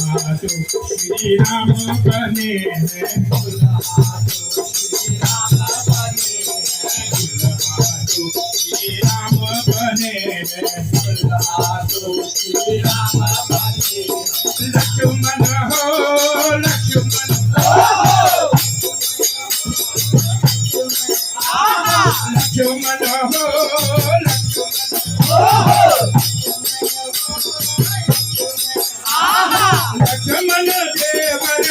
श्री राम बने श्री राम बने लक्ष्मण हो लक्ष्मण लक्ष्मण हो लक्ष्मण देवर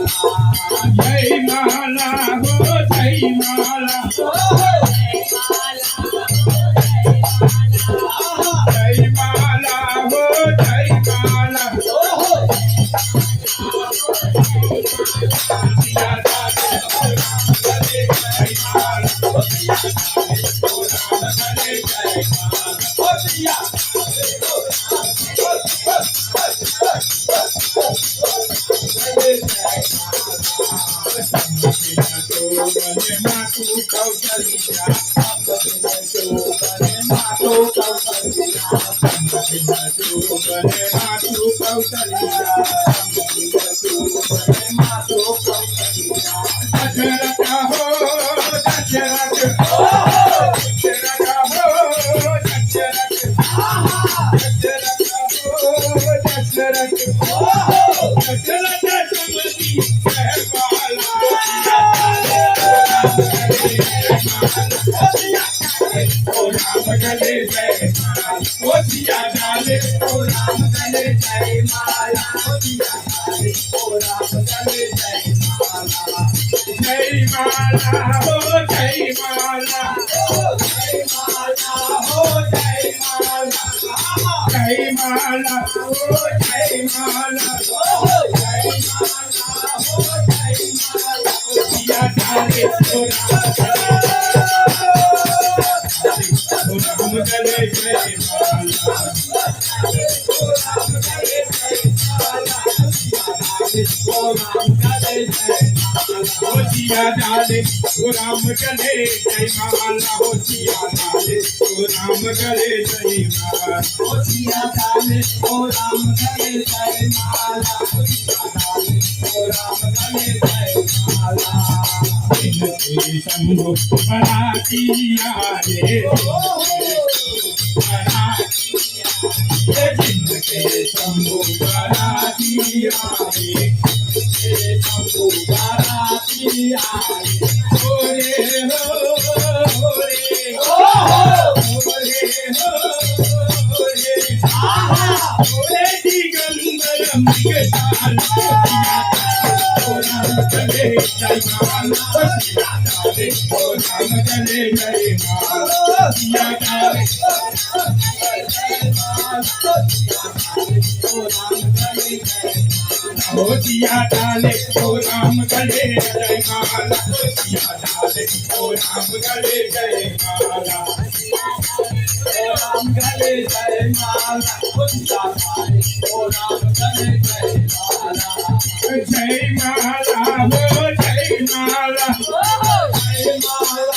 जय माला हो जय माला जय माला हो जय माला राम गले जय माला हो सिया डाले ओ राम गले जय माला हो सिया डाले ओ राम गले जय माला हो सिया डाले ओ राम गले जय माला इनके शंभु बड़ा किया रे बड़ा किया जिनके शंभु बड़ा किया रे शंभु बड़ा किया हो सिया डाले ओ राम गले जय माला हो सिया डाले ओ राम गले जय माला ओ राम गले जय माला हो सिया डाले ओ राम गले जय माला जय माला हो जय माला जय माला हो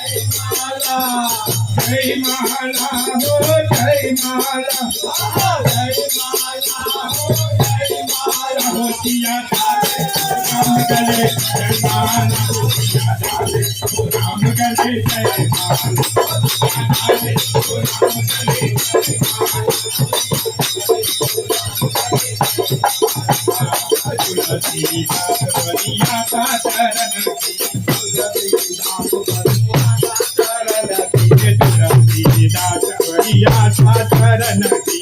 जय माला जय माला हो जय माला जय माला हो जय माला हो सिया डाले राम गले जय माला हो सिया डाले राम गले जय माला डाले राम गले तुलसी दास बलिया का चरण तुलसी दास बलिया का चरण की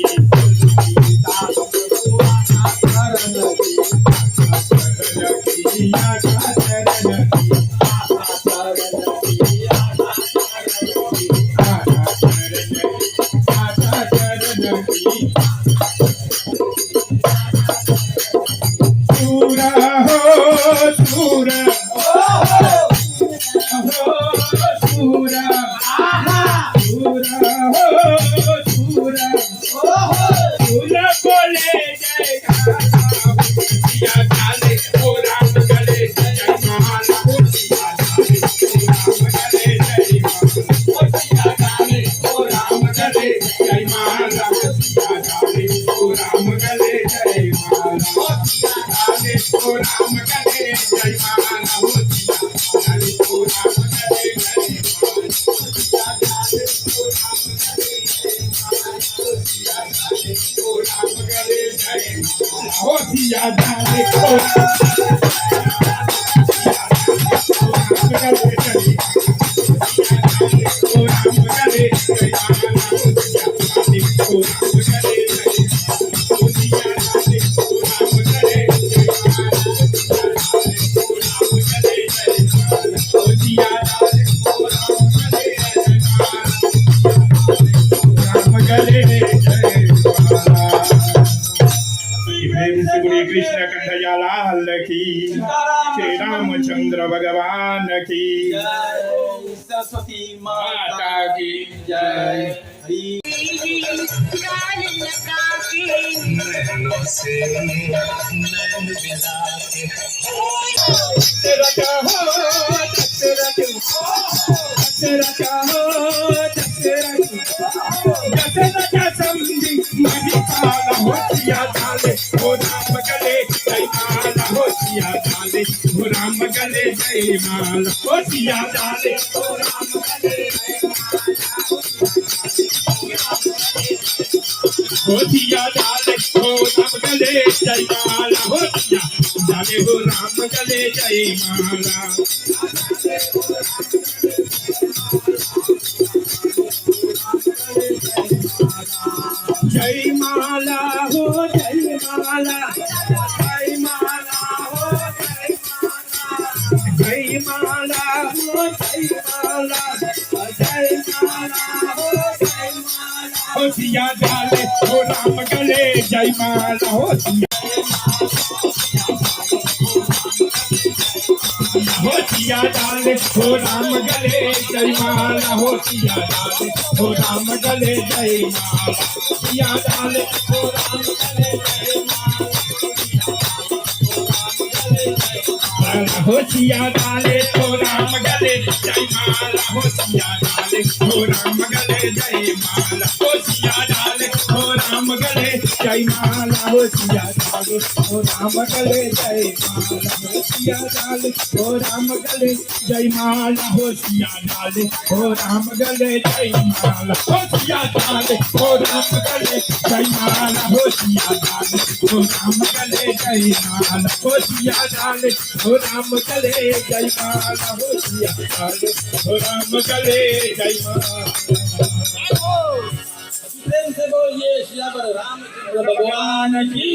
कृष्ण कन्हैया लाल की श्री रामचंद्र भगवान की सरस्वती माता की जय गाल लगा के नैनों से नैन मिला के दशरथ हो दशरथ दशरथ हो दशरथ समझी महिपाल हो सिया डाले हो राम गले जय माला हो सिया डाले हो राम गले जय माला हो सिया डाले हो राम गले हो सिया डाले हो राम गले जय माला हो सिया डाले हो राम गले जय माला जय माला हो जय माला जय माला हो जय माला जय माला हो जय माला जय माला हो जय माला हो सिया डाले हो राम गले जय माला हो सिया हो सिया डाले हो राम गले जय माला हो सिया डाले हो राम गले जय माला सिया डाले हो राम गले जय माला हो सिया डाले हो राम गले जय माला हो सिया डाले हो राम गले जय माला हो सिया डाले हो राम गले जय माला हो सिया डाले हो राम गले जय माला हो सिया डाले हो राम गले जय माला हो सिया डाले हो राम गले जय माला हो सिया डाले हो राम गले जय माला हो सिया डाले हो राम गले जय माला हो सिया डाले हो राम गले जय माला हो सिया डाले हो राम गले जय माला प्रेम से बोलिए श्री रामचंद्र भगवान की